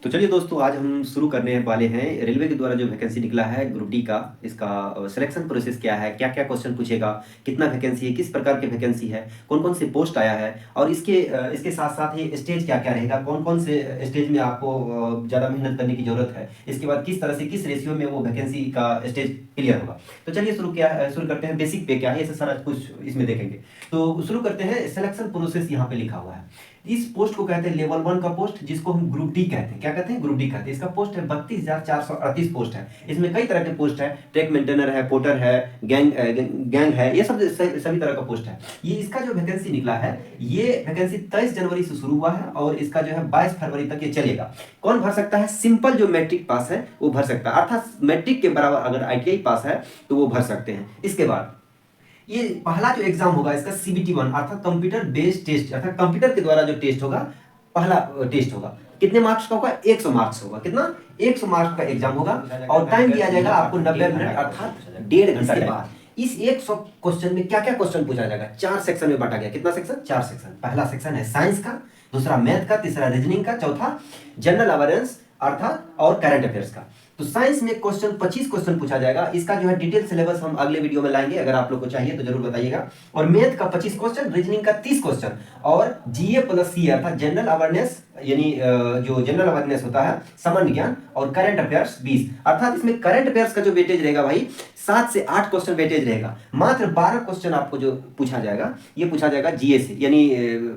तो चलिए दोस्तों, आज हम शुरू करने वाले हैं रेलवे के द्वारा जो वैकेंसी निकला है ग्रुप डी का। इसका सिलेक्शन प्रोसेस क्या है, क्या क्या क्वेश्चन पूछेगा, कितना वैकेंसी है, किस प्रकार की वैकेंसी है, कौन कौन से पोस्ट आया है, और इसके साथ साथ ही स्टेज क्या क्या रहेगा, कौन कौन से स्टेज में आपको ज़्यादा मेहनत करने की जरूरत है, इसके बाद किस तरह से किस रेशियो में वो वैकेंसी का स्टेज क्लियर होगा। तो चलिए शुरू करते हैं। बेसिक पे क्या है, ये सारा कुछ इसमें देखेंगे। तो शुरू करते हैं। सिलेक्शन प्रोसेस यहाँ पे लिखा हुआ है। इस पोस्ट को कहते हैं लेवल 1 का पोस्ट, जिसको हम ग्रुप डी कहते हैं। क्या कहते हैं? ग्रुप डी कहते हैं। इसका पोस्ट है 32,438 पोस्ट है। इसमें कई तरह के पोस्ट है, ट्रैक मेंटेनर है, पोर्टर है, गैंग है, ये सब सभी तरह का पोस्ट है। ये इसका जो वैकेंसी निकला है, ये वैकेंसी 23 जनवरी से शुरू हुआ है और इसका जो है 22 फरवरी तक ये चलेगा। कौन भर सकता है? सिंपल जो मैट्रिक पास है वो भर सकता है, अर्थात मैट्रिक के बराबर अगर ITI पास है तो वो भर सकते हैं। इसके बाद ये पहला जो एग्जाम होगा इसका CBT 1 अर्थात कंप्यूटर बेस्ड टेस्ट, अर्थात कंप्यूटर के द्वारा जो टेस्ट होगा, पहला टेस्ट होगा। कितने मार्क्स का होगा? 100 मार्क्स होगा। कितना? 100 मार्क्स का एग्जाम होगा और टाइम दिया जाएगा आपको 90 मिनट अर्थात 1.5 घंटा के बाद। इस 100 क्वेश्चन में क्या क्या क्वेश्चन पूछा जाएगा? 4 सेक्शन में बांटा गया। कितना सेक्शन? 4 सेक्शन। पहला सेक्शन है साइंस का, दूसरा मैथ का, तीसरा रीजनिंग का, चौथा जनरल अवेयरनेस अर्थात और करंट अफेयर्स का। तो साइंस में क्वेश्चन 25 क्वेश्चन पूछा जाएगा। इसका जो है डिटेल सिलेबस हम अगले वीडियो में लाएंगे, अगर आप लोग को चाहिए तो जरूर बताइएगा। और मैथ का 25 क्वेश्चन, रीजनिंग का 30 क्वेश्चन और GA प्लस C अर्थात जनरल अवेयरनेस, यानी जो जनरल अवेयरनेस होता है, सामान्य ज्ञान और करंट अफेयर्स 20। अर्थात इसमें करंट अफेयर्स का जो वेटेज रहेगा भाई 7 से 8 क्वेश्चन वेटेज रहेगा। मात्र 12 क्वेश्चन आपको जो पूछा जाएगा ये पूछा जाएगा GA से, यानी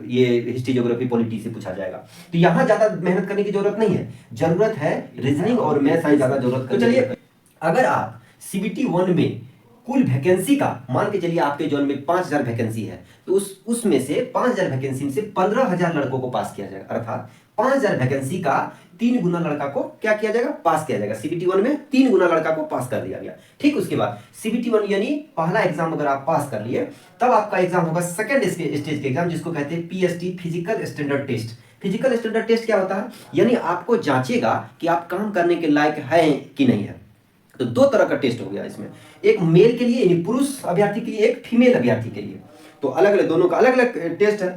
ये हिस्ट्री, ज्योग्राफी, पॉलिटी से पूछा जाएगा। तो यहाँ ज्यादा मेहनत करने की जरूरत नहीं है, जरूरत है रीजनिंग और मैथ साइंस ज्यादा जरूरत। तो चलिए, अगर आप CBT 1 में कुल वैकेंसी का मान के चलिए, आपके जोन में 5,000 वैकेंसी है, तो उसमें से 5,000 वैकेंसी में से 15,000 लड़कों को पास किया जाएगा। अर्थात 5,000 वैकेंसी का 3 गुना लड़का को क्या किया जाएगा? पास किया जाएगा। CBT 1 में 3 गुना लड़का को पास कर दिया गया। ठीक, उसके बाद CBT 1 यानी पहला एग्जाम अगर आप पास कर लिए, तब आपका एग्जाम होगा सेकंड स्टेज के एग्जाम, जिसको कहते हैं PST physical standard test. Physical standard test क्या होता है? यानी आपको जांचेगा कि आप काम करने के लायक हैं कि नहीं है। तो 2 तरह का टेस्ट हो गया इसमें, एक मेल के लिए यानी पुरुष अभ्यर्थी के लिए, एक फीमेल अभ्यर्थी के लिए। तो अलग अलग, दोनों का अलग अलग टेस्ट है।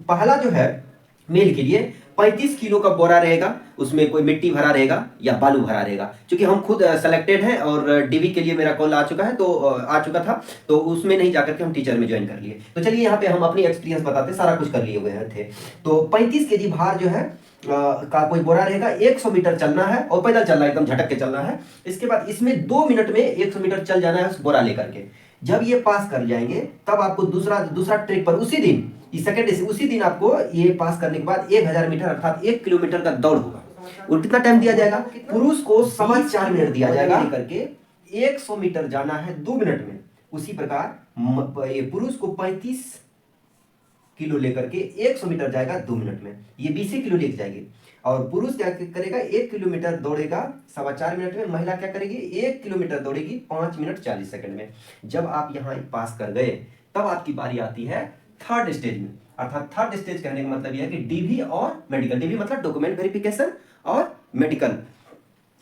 पहला जो है मेल के लिए 35 किलो का बोरा रहेगा, उसमें कोई मिट्टी भरा रहेगा या बालू भरा रहेगा। क्योंकि हम खुद सेलेक्टेड हैं और DV के लिए मेरा कॉल आ चुका है, तो आ चुका था, तो उसमें नहीं जाकर के हम टीचर में ज्वाइन कर लिए। तो चलिए यहाँ पे हम अपनी एक्सपीरियंस बताते, सारा कुछ कर लिए हुए हैं थे। तो 35 kg भार जो है का कोई बोरा रहेगा। 100 मीटर चलना है और पैदल चलना है, एकदम झटक के चलना है। इसके बाद इसमें 2 मिनट में 100 मीटर चल जाना है उस बोरा लेकर के। जब ये पास कर जाएंगे तब आपको दूसरा ट्रैक पर उसी दिन, इस सेकंड से उसी दिन आपको ये पास करने के बाद 1000 मीटर अर्थात 1 किलोमीटर का दौड़ होगा। और कितना टाइम दिया जाएगा? पुरुष को 4.25 मिनट दिया जाएगा करके 100 मीटर जाना है 2 मिनट में। उसी प्रकार ये पुरुष को 35 किलो लेकर के 100 मीटर जाएगा 2 मिनट में, ये 20 किलो लेके जाएगी। और पुरुष क्या करेगा? 1 किलोमीटर दौड़ेगा 4.25 मिनट में। महिला क्या करेगी? 1 किलोमीटर दौड़ेगी 5 मिनट 40 सेकंड में। जब आप यहाँ पास कर गए तब आपकी बारी आती है थर्ड स्टेज में। अर्थात थर्ड स्टेज कहने का मतलब यह है कि DV और मेडिकल। DV मतलब डॉक्यूमेंट वेरिफिकेशन और मेडिकल।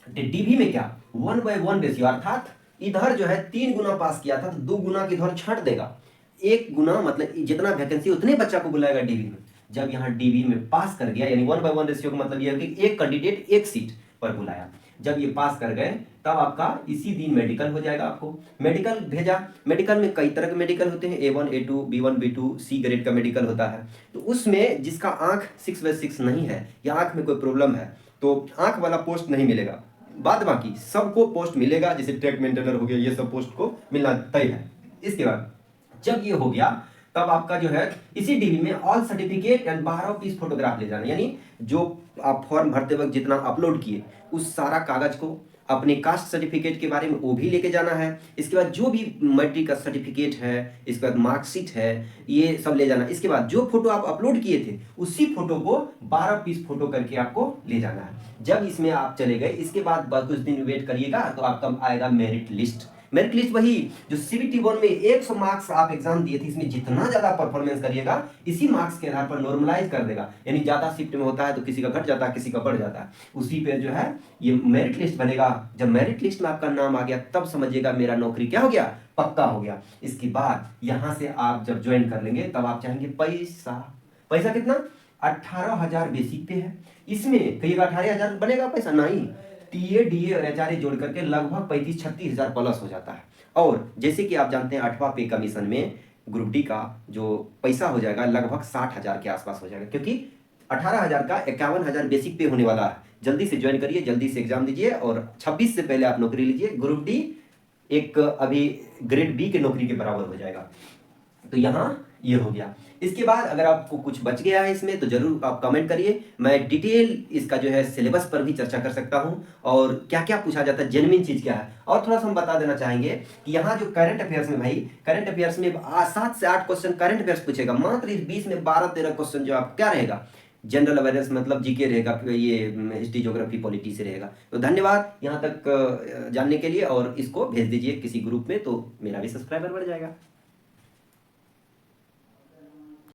DV में क्या? 1/1 रेशियो, अर्थात इधर जो है 3 गुना पास किया था तो 2 गुना की इधर छांट देगा। 1 गुना मतलब जितना वैकेंसी उतने बच्चा को बुलाएगा DV में। जब यहाँ DV में पास कर गया, यानी 1/1 रेशियो का मतलब यह है कि एक कैंडिडेट एक सीट पर बुलाया। जब ये पास कर गए तब आपका इसी दिन मेडिकल हो जाएगा। आपको मेडिकल भेजा। मेडिकल में कई तरह के मेडिकल होते हैं, A1 A2 B1 B2 C grade का मेडिकल होता है। तो उसमें जिसका आंख 6/6 नहीं है या आंख में कोई प्रॉब्लम है तो आंख वाला पोस्ट नहीं मिलेगा। बाद बाकी सबको पोस्ट मिलेगा, जैसे ट्रैक मेंटेनर हो गया, ये सब पोस्ट को मिलना तय है। इसके बाद जब ये हो गया तब आपका जो है इसी DV में all certificate and 12 piece photograph ले जाना, यानी जो आप फॉर्म भरते वक्त जितना अपलोड किए उस सारा कागज को, अपने कास्ट सर्टिफिकेट के बारे में वो भी लेके जाना है। इसके बाद जो भी मैट्रिक का सर्टिफिकेट है, इसके बाद मार्कशीट है, ये सब ले जाना। इसके बाद जो फोटो आप अपलोड किए थे उसी फोटो को 12 पीस फोटो करके आपको ले जाना है। जब इसमें आप चले गए, इसके बाद कुछ दिन वेट करिएगा तो आपका आएगा मेरिट लिस्ट। मेरिट लिस्ट वही जो CBT 1 में 100 मार्क्स आप एग्जाम दिए थे, इसमें जितना ज्यादा परफॉर्मेंस करिएगा इसी मार्क्स के आधार पर नॉर्मलाइज कर देगा। यानी ज्यादा शिफ्ट में होता है तो किसी का घट जाता है, किसी का बढ़ जाता है, उसी पे जो है ये मेरिट लिस्ट बनेगा। जब मेरिट लिस्ट में आपका नाम आ गया तब समझिएगा मेरा नौकरी क्या हो गया? पक्का हो गया। इसके बाद यहां से आप जब ज्वाइन कर लेंगे तब आप चाहेंगे पैसा। पैसा कितना? 18,000 बेसिक पे है। इसमें कहिएगा 18,000 बनेगा पैसा, नहीं, टीए डीए और एचआरए जोड़ करके लगभग 35-36 हजार प्लस हो जाता है। और जैसे कि आप जानते हैं 8वां पे कमीशन में ग्रुप डी का जो पैसा हो जाएगा लगभग 60,000 के आसपास हो जाएगा, क्योंकि 18,000 का 51,000 बेसिक पे होने वाला है। जल्दी से ज्वाइन करिए, जल्दी से एग्जाम दीजिए और 26 से पहले आप नौकरी लीजिए। ग्रुप डी एक अभी ग्रेड बी के नौकरी के बराबर हो जाएगा। तो यहाँ ये हो गया। इसके बाद अगर आपको कुछ बच गया है इसमें तो जरूर आप कमेंट करिए, मैं डिटेल इसका जो है सिलेबस पर भी चर्चा कर सकता हूँ और क्या क्या पूछा जाता है, जेन्युइन चीज क्या है। और थोड़ा सा हम बता देना चाहेंगे कि यहाँ जो करंट अफेयर्स में भाई, करंट अफेयर्स में 7 से 8 क्वेश्चन करंट अफेयर्स पूछेगा, मात्र इस 20 में 12-13 क्वेश्चन जो आप क्या रहेगा, जनरल अवेयरनेस मतलब जीके रहेगा, ये हिस्ट्री ज्योग्राफी पॉलिटी से रहेगा। तो धन्यवाद यहाँ तक जानने के लिए, और इसको भेज दीजिए किसी ग्रुप में तो मेरा भी सब्सक्राइबर बढ़ जाएगा।